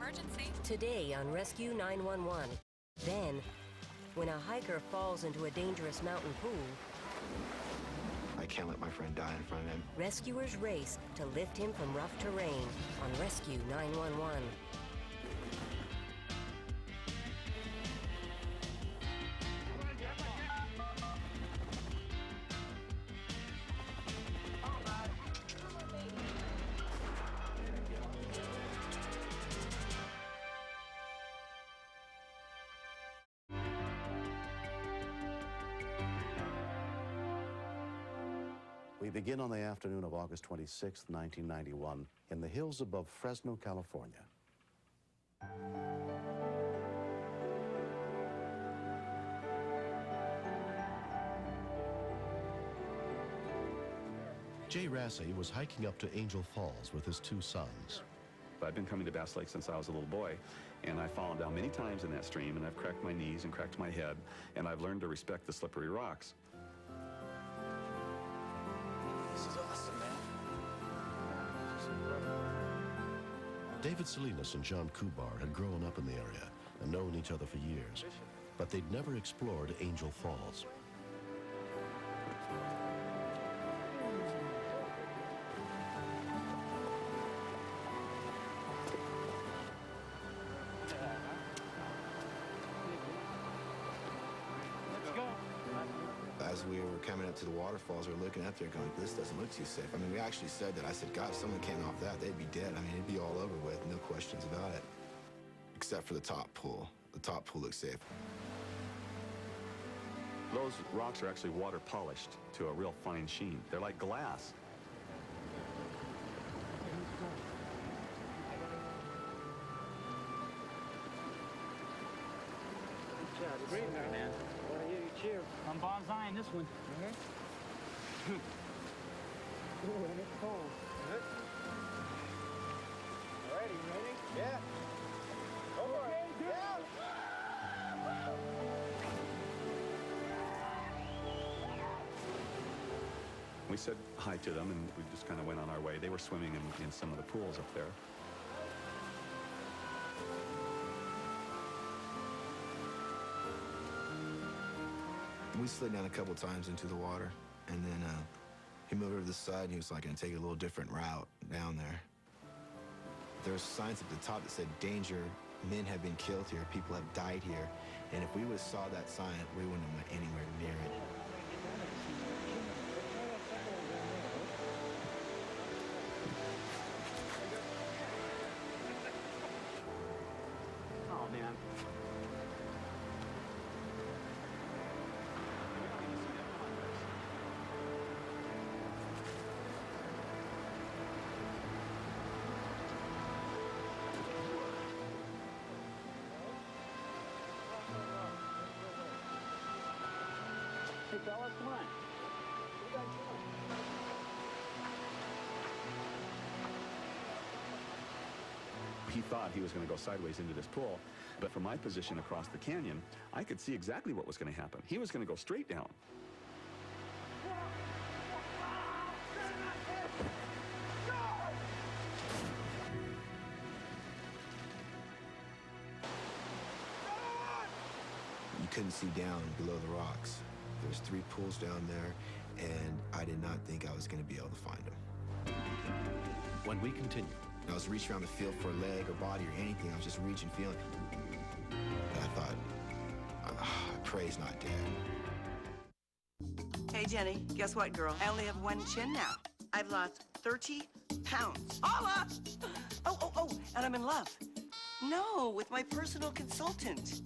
emergency. Today on Rescue 911. Then, when a hiker falls into a dangerous mountain pool, I can't let my friend die in front of him. rescuers race to lift him from rough terrain on Rescue 911. We begin on the afternoon of August 26, 1991, in the hills above Fresno, California. Jay Rassey was hiking up to Angel Falls with his two sons. I've been coming to Bass Lake since I was a little boy, and I've fallen down many times in that stream, and I've cracked my knees and cracked my head, and I've learned to respect the slippery rocks. This is awesome, man. David Salinas and John Kubar had grown up in the area and known each other for years, but they'd never explored Angel Falls. As we were coming up to the waterfalls, we were looking up there going, this doesn't look too safe. I mean, we actually said that. I said, God, if someone came off that, they'd be dead. I mean, it'd be all over with, no questions about it. Except for the top pool. The top pool looks safe. Those rocks are actually water polished to a real fine sheen. They're like glass. Great, man. What are you? Cheers. I'm bonsaiing this one. Ooh, and it's cold. Alrighty, you ready? Yeah. Go for it. Yeah. We said hi to them, and we just kind of went on our way. They were swimming in some of the pools up there. We slid down a couple times into the water, and then he moved over to the side, and he was like going to take a little different route down there. There were signs at the top that said, danger, men have been killed here, people have died here, and if we would have saw that sign, we wouldn't have went anywhere near it. Oh, man. Hey, fellas, come on. What are you guys doing? He thought he was going to go sideways into this pool, but from my position across the canyon, I could see exactly what was going to happen. He was going to go straight down. You couldn't see down below the rocks. There's 3 pools down there, and I did not think I was going to be able to find them. When we continue, I was reaching around the field for a leg or body or anything. I was just reaching, feeling. And I thought, I pray he's not dead. Hey, Jenny, guess what, girl? I only have one chin now. I've lost 30 pounds. Holla! Oh, and I'm in love. No, with my personal consultant.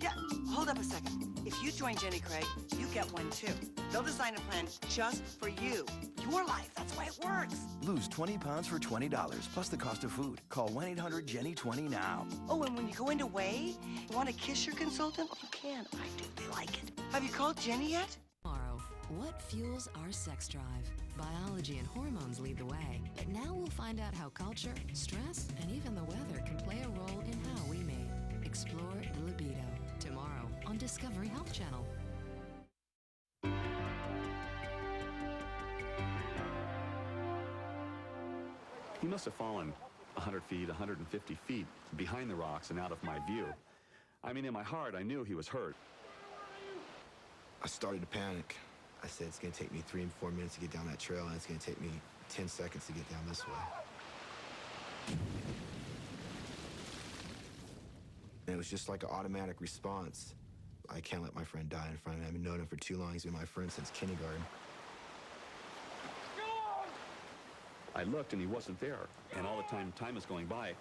Yeah, hold up a second. If you join Jenny Craig, you get one too. They'll design a plan just for you. Your life, that's why it works. Lose 20 pounds for $20, plus the cost of food. Call 1-800-JENNY-20 now. Oh, and when you go into Weigh, you want to kiss your consultant? Oh, you can. I do. They like it. Have you called Jenny yet? Tomorrow, what fuels our sex drive? Biology and hormones lead the way. But now we'll find out how culture, stress, and even the weather can play a role in how we mate. Explore libido. Tomorrow on Discovery Health Channel. He must have fallen 100 feet, 150 feet behind the rocks and out of my view. I mean, in my heart, I knew he was hurt. I started to panic. I said, it's going to take me 3 and 4 minutes to get down that trail, and it's going to take me 10 seconds to get down this way. And it was just like an automatic response. I can't let my friend die in front of me. I've known him for too long. He's been my friend since kindergarten. I looked and he wasn't there. And all the time is going by.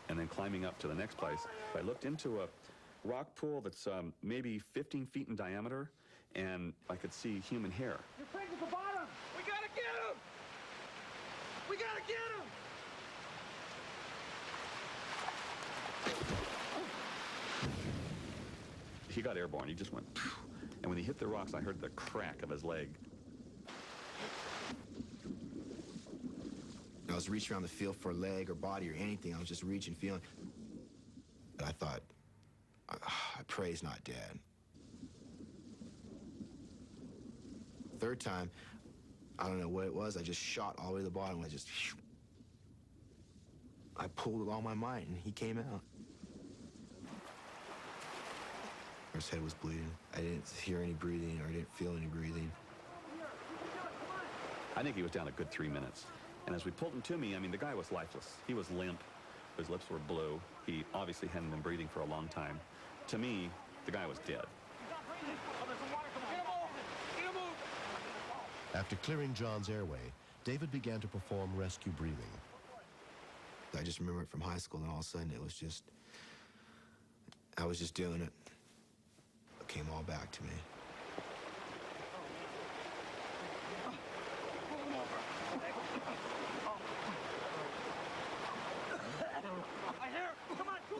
And then climbing up to the next place, I looked into a rock pool that's maybe 15 feet in diameter, and I could see human hair. Your friend's at the bottom! We gotta get him! We gotta get him! He got airborne. He just went, phew. And when he hit the rocks, I heard the crack of his leg. I was reaching around the field for a leg or body or anything. I was just reaching, feeling. But I thought, I pray he's not dead. Third time, I don't know what it was. I just shot all the way to the bottom. I pulled with all my might, and he came out. His head was bleeding. I didn't hear any breathing, or I didn't feel any breathing. I think he was down a good 3 minutes. And as we pulled him to me, I mean, the guy was lifeless. He was limp. His lips were blue. He obviously hadn't been breathing for a long time. To me, the guy was dead. After clearing John's airway, David began to perform rescue breathing. I just remember it from high school, and all of a sudden it was just, I was just doing it. It came all back to me.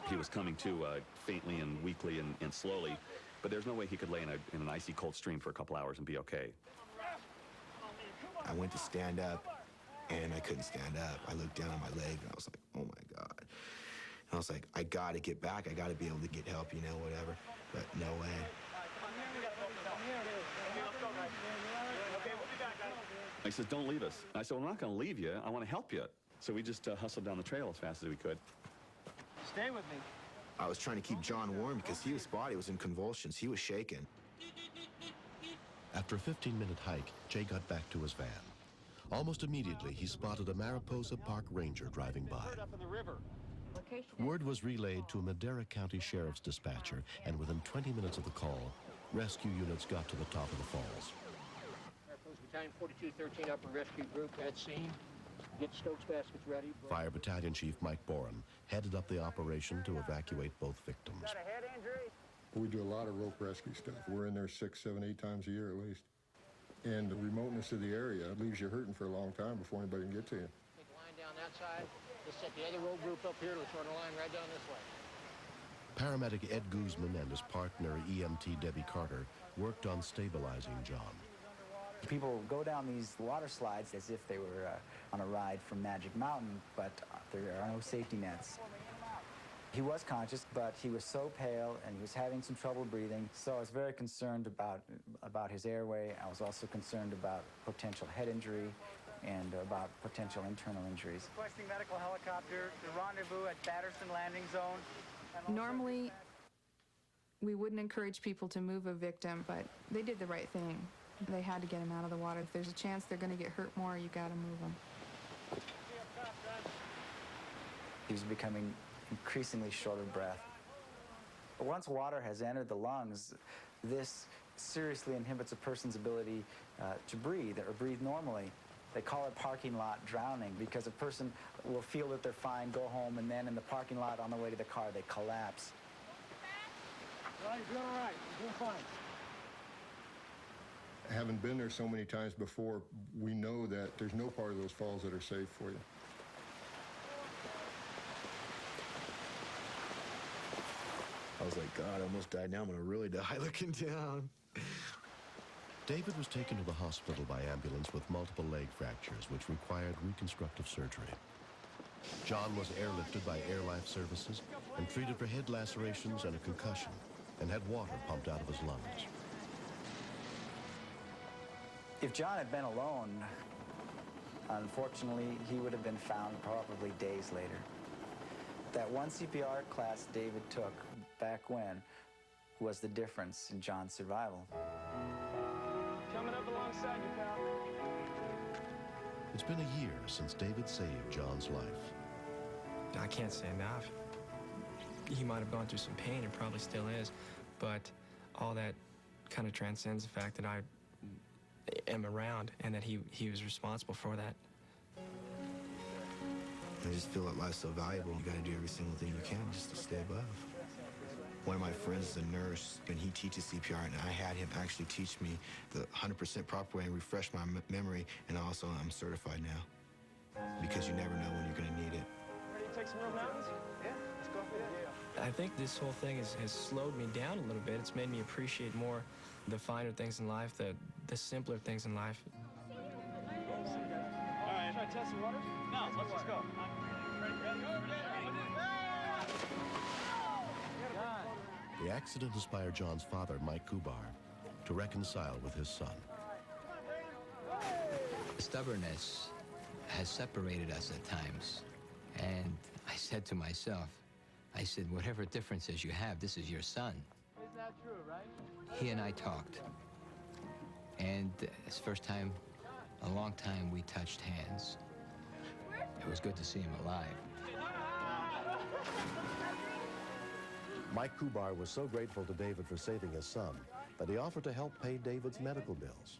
He was coming to faintly and weakly and slowly, but there's no way he could lay in an icy cold stream for a couple hours and be okay. I went to stand up, and I couldn't stand up. I looked down on my leg, and I was like, oh my God. And I was like, I gotta get back. I gotta be able to get help, you know, whatever. But no way. He says, don't leave us. And I said, well, I'm not gonna leave you. I wanna help you. So we just hustled down the trail as fast as we could. Stay with me. I was trying to keep John warm because his body was in convulsions. He was shaking. After a 15-minute hike, Jay got back to his van. Almost immediately, he spotted a Mariposa Park ranger driving by. Word was relayed to a Madera County Sheriff's dispatcher, and within 20 minutes of the call, rescue units got to the top of the falls. Mariposa Battalion 4213 Upper Rescue Group at scene. Get Stokes baskets ready. Fire Battalion Chief Mike Boren headed up the operation to evacuate both victims. Got a head injury? We do a lot of rope rescue stuff. We're in there 6, 7, 8 times a year at least. And the remoteness of the area leaves you hurting for a long time before anybody can get to you. Take a line down that side. Just set the other rope group up here. Let's run a line right down this way. Paramedic Ed Guzman and his partner EMT Debbie Carter worked on stabilizing John. People go down these water slides as if they were on a ride from Magic Mountain, but there are no safety nets. He was conscious, but he was so pale and he was having some trouble breathing, so I was very concerned about his airway. I was also concerned about potential head injury and about potential internal injuries. Requesting medical helicopter to rendezvous at Batterson Landing Zone. Normally, we wouldn't encourage people to move a victim, but they did the right thing. They had to get him out of the water. If there's a chance they're going to get hurt more, you got to move them. He was becoming increasingly short of breath. But once water has entered the lungs, this seriously inhibits a person's ability to breathe or breathe normally. They call it parking lot drowning because a person will feel that they're fine, go home, and then in the parking lot on the way to the car, they collapse. Well, you're doing all right. You're doing fine. Having been there so many times before, we know that there's no part of those falls that are safe for you. I was like, God, I almost died. Now I'm going to really die looking down. David was taken to the hospital by ambulance with multiple leg fractures, which required reconstructive surgery. John was airlifted by Air Life Services and treated for head lacerations and a concussion, and had water pumped out of his lungs. If John had been alone, Unfortunately, he would have been found probably days later. That one CPR class David took back when was the difference in John's survival. Coming up alongside you, pal. It's been a year since David saved John's life. I can't say enough. He might have gone through some pain, and probably still is, but all that kind of transcends the fact that I am around and that he was responsible for that. I just feel that life's so valuable. You got to do every single thing you can just to stay above. One of my friends is a nurse, and he teaches CPR, and I had him actually teach me the 100% proper way and refresh my memory, and also I'm certified now. Because you never know when you're going to need it. Ready to take some real mountains? Yeah, let's go. Yeah. I think this whole thing has slowed me down a little bit. It's made me appreciate more the finer things in life, the simpler things in life. All right, try to test the waters? No, let's just go. The accident inspired John's father, Mike Kubar, to reconcile with his son. Stubbornness has separated us at times. And I said to myself, I said, whatever differences you have, this is your son. Isn't that true, right? He and I talked. And it's the first time, a long time, we touched hands. It was good to see him alive. Mike Kubar was so grateful to David for saving his son that he offered to help pay David's medical bills.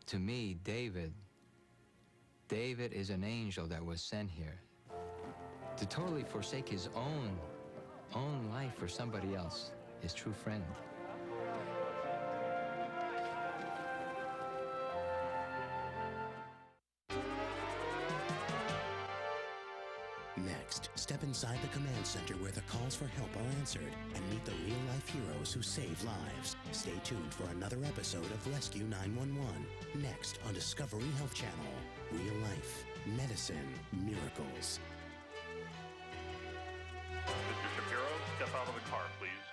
To me, David is an angel that was sent here to totally forsake his own life for somebody else, his true friend. Next, step inside the command center where the calls for help are answered and meet the real-life heroes who save lives. Stay tuned for another episode of Rescue 911, next on Discovery Health Channel. Real life, medicine, miracles. Mr. Shapiro, step out of the car, please.